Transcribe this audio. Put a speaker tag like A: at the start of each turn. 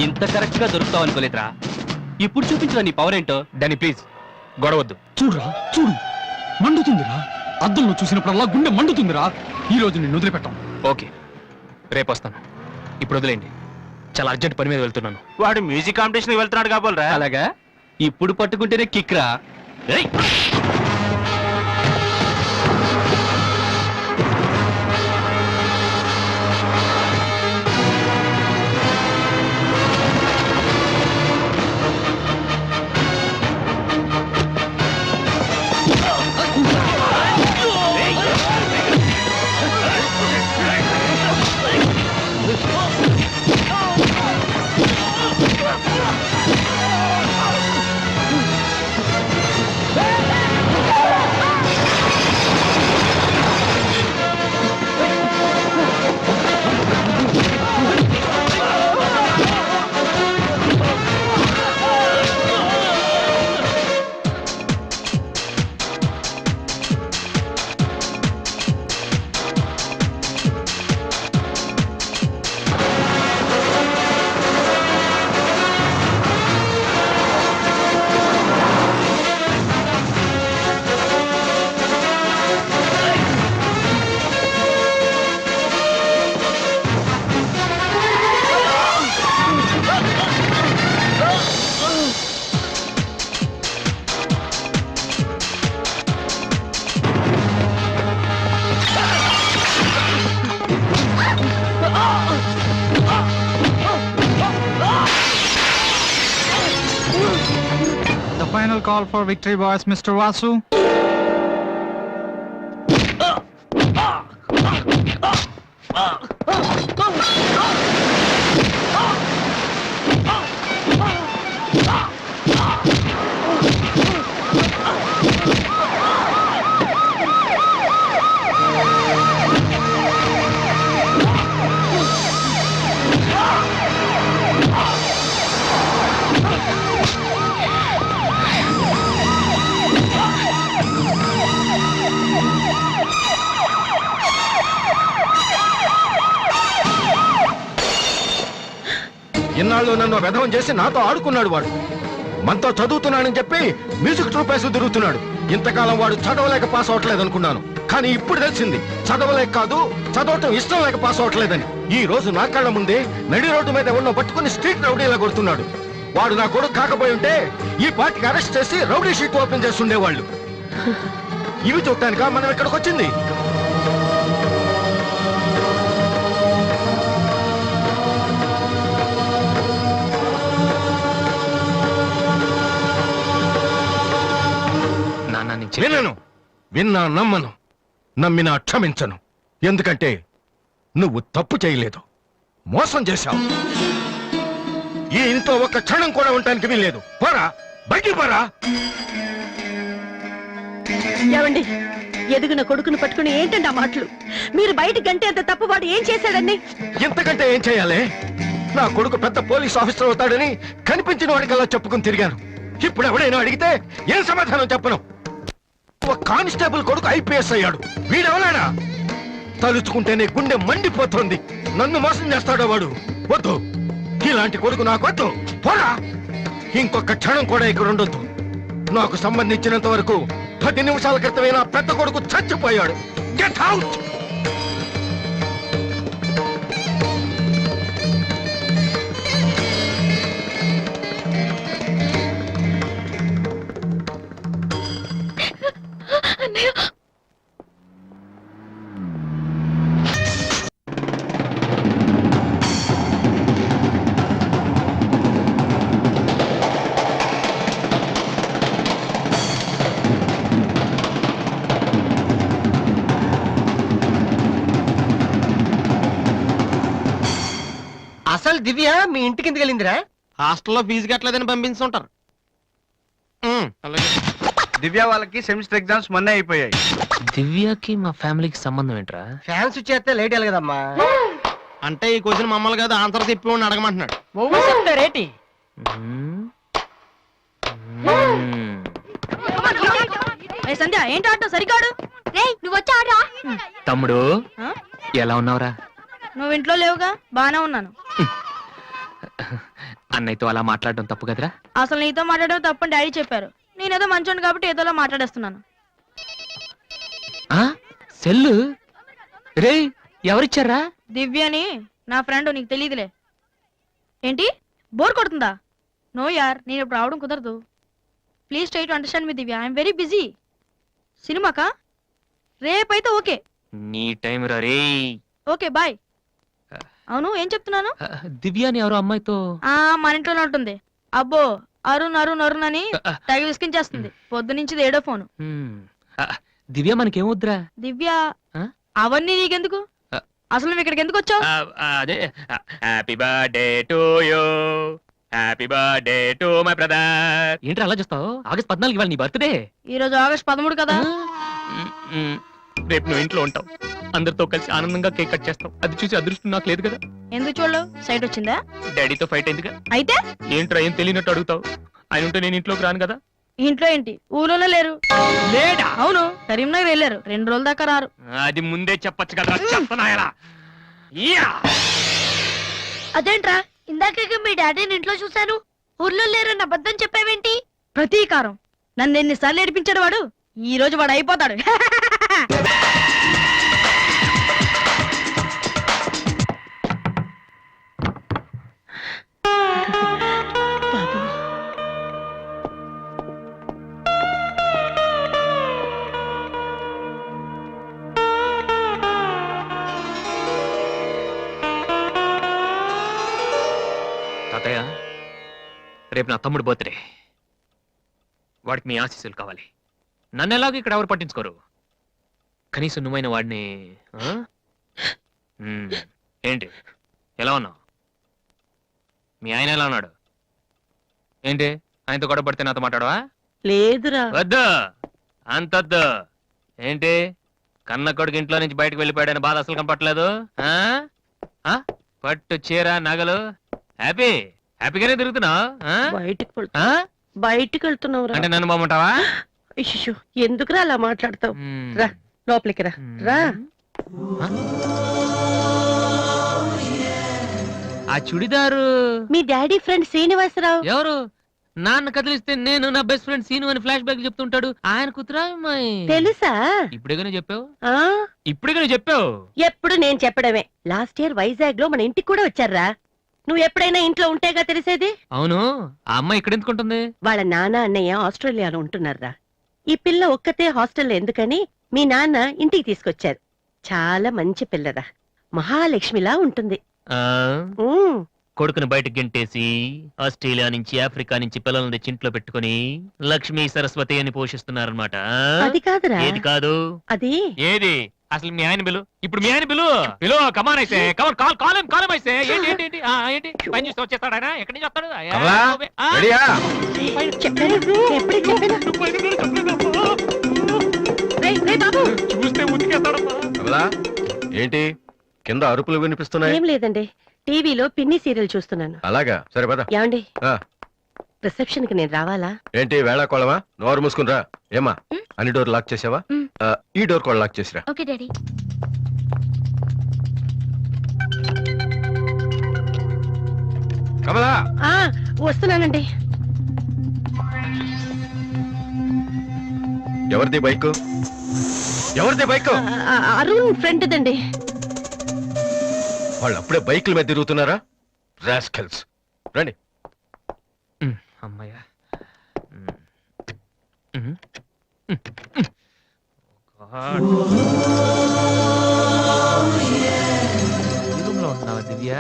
A: ఇంత కరెక్ట్ గా దొరుకుతావు అనుకోలేదురా. ఇప్పుడు చూపించరా నీ పవర్ ఏంటో.
B: డానీ ప్లీజ్ గొడవద్దు.
C: చూడురా చూడు, మండుతుందిరా. అద్దంలో చూసినప్పుడల్లా గుండె మండుతుందిరా. ఈ రోజు నిన్ను వదిలిపెట్టాం.
B: ఓకే, రేపు వస్తాను. ఇప్పుడు వదిలేండి, చాలా అర్జెంట్ పని మీద వెళ్తున్నాను.
D: వాడు మ్యూజిక్ కాంపిటీషన్ వెళ్తున్నాడు కాబోలరా.
A: అలాగా, ఇప్పుడు పట్టుకుంటేనే కిక్రా.
E: The final call for victory boys, Mr. Vasu.
F: ఇన్నాళ్ళు నన్ను వెధవం చేసి నాతో ఆడుకున్నాడు. వాడు మనతో చదువుతున్నానని చెప్పి మ్యూజిక్ ట్రూప్ వేసి తిరుగుతున్నాడు. ఇంతకాలం వాడు చదవలేక పాస్ అవట్లేదు అనుకున్నాను, కానీ ఇప్పుడు తెలిసింది చదవలేక కాదు, చదవటం ఇష్టం లేక పాస్ అవట్లేదని. ఈ రోజు నా కళ్ళ ముందే నడి రోడ్డు మీద ఉన్న పట్టుకుని స్ట్రీట్ రౌడీలా కొడుతున్నాడు. వాడు నా కొడుకు కాకపోయి ఉంటే ఈ పార్టీకి అరెస్ట్ చేసి రౌడీ షీట్ ఓపెన్ చేసి ఉండేవాళ్ళు. ఇవి చూడటానికా మనం ఇక్కడికి వచ్చింది? వినను, విన్నా నమ్మను, నమ్మినా క్షమించను. ఎందుకంటే నువ్వు తప్పు చేయలేదు, మోసం చేశావు. ఈ ఇంట్లో ఒక్క క్షణం కూడా ఉండటానికి వీల్లేదు. పోరా, బయటికి పోరా.
G: ఏమండి, ఎదుగున కొడుకును పట్టుకుని ఏంటండి ఆ మాటలు? మీరు బయటికి గంటే అంత తప్పు వాడు ఏం చేశాడండి?
F: ఇంతకంటే ఏం చేయాలి? నా కొడుకు పెద్ద పోలీస్ ఆఫీసర్ అవుతాడని కనిపించిన వాడికల్లా చెప్పుకుని తిరిగాను. ఇప్పుడు ఎవడైనా అడిగితే ఏం సమాధానం చెప్పను. కానిస్టేబుల్ కొడుకు ఐపీఎస్ అయ్యాడు. వీడెవరైనా తలుచుకుంటేనే గుండె మండిపోతోంది. నన్ను మోసం చేస్తాడో వాడు. వద్దు, ఇలాంటి కొడుకు నాకు వద్దు. పోరా, ఇంకొక క్షణం కూడా ఇక్కడ ఉండొద్దు. నాకు సంబంధించినంత వరకు 10 నిమిషాల క్రితమే నా పెద్ద కొడుకు చచ్చిపోయాడు. Get out.
H: అసలు దివ్య మీ ఇంటికి ఎందుకు వెళ్ళిందిరా?
F: హాస్టల్లో ఫీజు కట్టలేదని పంపించుంటారు.
D: దివ్య వాళ్ళకి సెమిస్టర్ ఎగ్జామ్స్ మొన్నే అయిపోయాయి.
B: దివ్యకి మా ఫ్యామిలీకి సంబంధం ఏంట్రా?
H: ఫ్యాన్స్ చేస్తే లేట్ అయ్యాలి కదమ్మా.
F: అంటే ఈ క్వశ్చన్ మమ్మల్ని కాదు ఆన్సర్ చెప్పి అడగమంటున్నాడు.
H: నువ్వు చెప్తారేటి?
G: సంధ్య ఏంటి ఆటో సరికాడు.
I: నువ్వు వచ్చి ఆడరా.
B: తమ్ముడు
G: ఆ?
B: ఎలా ఉన్నావురా?
G: నువ్వు ఇంట్లో లేవుగా, బానే ఉన్నాను.
B: అన్నయ్యతో అలా మాట్లాడడం తప్పు కదరా?
G: అసలు నీతో మాట్లాడడం తప్పని డాడీ చెప్పారు. నేనేదో మంచోండి కాబట్టి ఏదోలా మాట్లాడేస్తున్నాను.
B: ఆ సెల్లు రే ఎవరిచ్చారా?
G: దివ్యని నా ఫ్రెండ్, నీకు తెలియదులే. ఏంటి బోర్ కొడుతుందా? నో యార్, నేను ఇప్పుడు రావడం కుదరదు. Please try to understand me Divya, I'm very busy. సినిమాకా? రేపైతే ఓకే.
B: నీ టైం రా రే.
G: Okay bye. అవును ఏం చెప్తున్నాను?
B: దివ్య అని ఎవరో అమ్మాయితో
G: మన ఇంట్లోనే ఉంటుంది. అబ్బో అరుణ్ అరుణ్ అరుణ్ అని తెగ విసికించేస్తుంది. పొద్దు నుంచి ఏడో ఫోను.
B: దివ్య మనకేమొద్దురా?
G: దివ్య
B: ఆ?
G: అవన్నీ నీకెందుకు? అసలు నువ్వు ఇక్కడికి ఎందుకు వచ్చావు?
B: అదే happy birthday to you, happy birthday to my brother. ఏంట్రా అలా చూస్తావు? ఆగస్ట్ 14 ఇవాళ నీ బర్త్డే.
G: ఈ రోజు ఆగస్ట్ 13 కదా.
B: రేపు నువ్వు ఇంట్లో ఉంటావు, అందరితో కలిసి ఆనందంగా కేక్ కట్ చేస్తావు. అది చూసి అదృష్టం నాకు లేదు కదా.
G: ఎందుకు చూడలేవు? సైట్ వచ్చిందా?
B: డాడీతో ఫైట్ అయిందిగా.
G: అయితే
B: ఏంట్రా ఏం తెలియనట్టు అడుగుతావు? ఆయన ఉంటే నేను ఇంట్లోకి రాను కదా.
G: ఇంట్లో ఏంటి, ఊళ్ళోనే లేరు.
B: లేడా?
G: అవును, కరీంనగర్ వెళ్ళారు. 2 రోజుల దాకా రారు.
B: అది ముందే చెప్పొచ్చు కదా. చెప్పనాయలా
I: అదేంట్రా, ఇందాక మీ డాడీని ఇంట్లో చూశాను, ఊర్లో లేరన్న అబద్ధం చెప్పావేంటి?
G: ప్రతీకారం. నన్ను ఎన్నిసార్లు ఏడిపించాడు వాడు. ఈ రోజు వాడు అయిపోతాడు. బాబు
B: తాతయ్య, రేపు నా తమ్ముడు బర్త్డే. వాడికి మీ ఆశీస్సులు కావాలి. నన్ను ఎలాగో ఇక్కడ ఎవరు పట్టించుకోరు. కనీసం నువ్వైన వాడిని ఆ? ఏంటి ఎలా ఉన్నావు? మీ ఆయన ఎలా ఉన్నాడు? ఏంటి ఆయనతో గొడవ పడితే నాతో మాట్లాడవా?
G: లేదురా.
B: వద్దు, అంతొద్దు. ఏంటి కన్న కొడుకు ఇంట్లో నుంచి బయటకు వెళ్ళిపోయాడని బాధ అసలు కనపట్లేదు. పట్టు చీర నగలు హ్యాపీగానే తిరుగుతున్నావు.
G: బయటికి వెళ్తున్నావు
B: అంటే నన్ను బాగుంటావా?
G: ఎందుకురా అలా మాట్లాడతావు? రా లోపలికి రా. రా.
B: ఆ చుడిదారు
G: మీ డాడీ ఫ్రెండ్ శ్రీనివాసరావు.
B: ఎవరు? నాన్న కదిలిస్తే నేను నా బెస్ట్ ఫ్రెండ్ సీను అని ఫ్లాష్ బ్యాక్ చెప్తుంటాడు. ఆయన కూతురా అమ్మాయి?
G: తెలుసా?
B: ఇప్పుడేగానే చెప్పావు.
G: ఆ
B: ఇప్పుడేగానే చెప్పావు.
G: ఎప్పుడు నేను చెప్పడమే. లాస్ట్ ఇయర్ వైజాగ్ లో మన ఇంటికి కూడా వచ్చారా. నువ్వు ఎప్పుడైనా ఇంట్లో ఉంటేగా తెలిసేది.
B: అవును, ఆ అమ్మాయి ఇక్కడ ఎందుకుంటుంది?
G: వాళ్ళ నాన్న అన్నయ్య ఆస్ట్రేలియాలో ఉంటున్నారా. ఈ పిల్ల ఒక్కతే హాస్టల్లో ఎందుకని మీ నాన్న ఇంటికి తీసుకొచ్చారు. చాలా మంచి పిల్లరా, మహాలక్ష్మిలా ఉంటుంది.
B: కొడుకుని బయటకు గెంటేసి ఆస్ట్రేలియా నుంచి ఆఫ్రికా నుంచి పిల్లల్ని తెచ్చి ఇంట్లో పెట్టుకుని లక్ష్మీ సరస్వతి అని పోషిస్తున్నారన్నమాట.
G: అది కాదురా.
B: ఏది కాదు?
G: అది
B: ఏది? అసలు మీ ఆయన బిలు. ఇప్పుడు మీ ఆయన బిలు బిలు. కమాన్ అయితే కమాన్, కాల్ కాలం కాలం అయితే. ఏంటి ఏంటి ఏంటి ఏంటి పని చూస్తే వచ్చేస్తాడు ఆయన? ఎక్కడి నుంచి వస్తాడు? చూస్తే ఉతికేస్తాడమ్మా.
F: ఏంటి కింద అరుపులు వినిపిస్తున్నాయి?
G: ఏం లేదండి, టీవీలో పిన్ని సీరియల్ చూస్తున్నాను.
F: అలాగా, సరే పద.
G: ఏమండి, రిసెప్షన్ కి నేను రావాలా?
F: ఏంటి వేళాకోళమా? నోరు మూసుకునిరా. ఏమా అన్ని డోర్ లాక్ చేసావా? ఈ డోర్ కూడా లాక్ చేసిరా.
I: Okay daddy.
F: కమలా,
G: వస్తున్నానండి.
F: ఎవరిది బైక్? ఎవరిది బైక్?
G: అరుణ్ ఫ్రెండ్ దండి.
F: వాళ్ళు అప్పుడే బైకుల మీద తిరుగుతున్నారా? రాస్కల్స్. రండి.
B: అమ్మాయ్యా. రూమ్ లో ఉంటున్నావా దివ్య?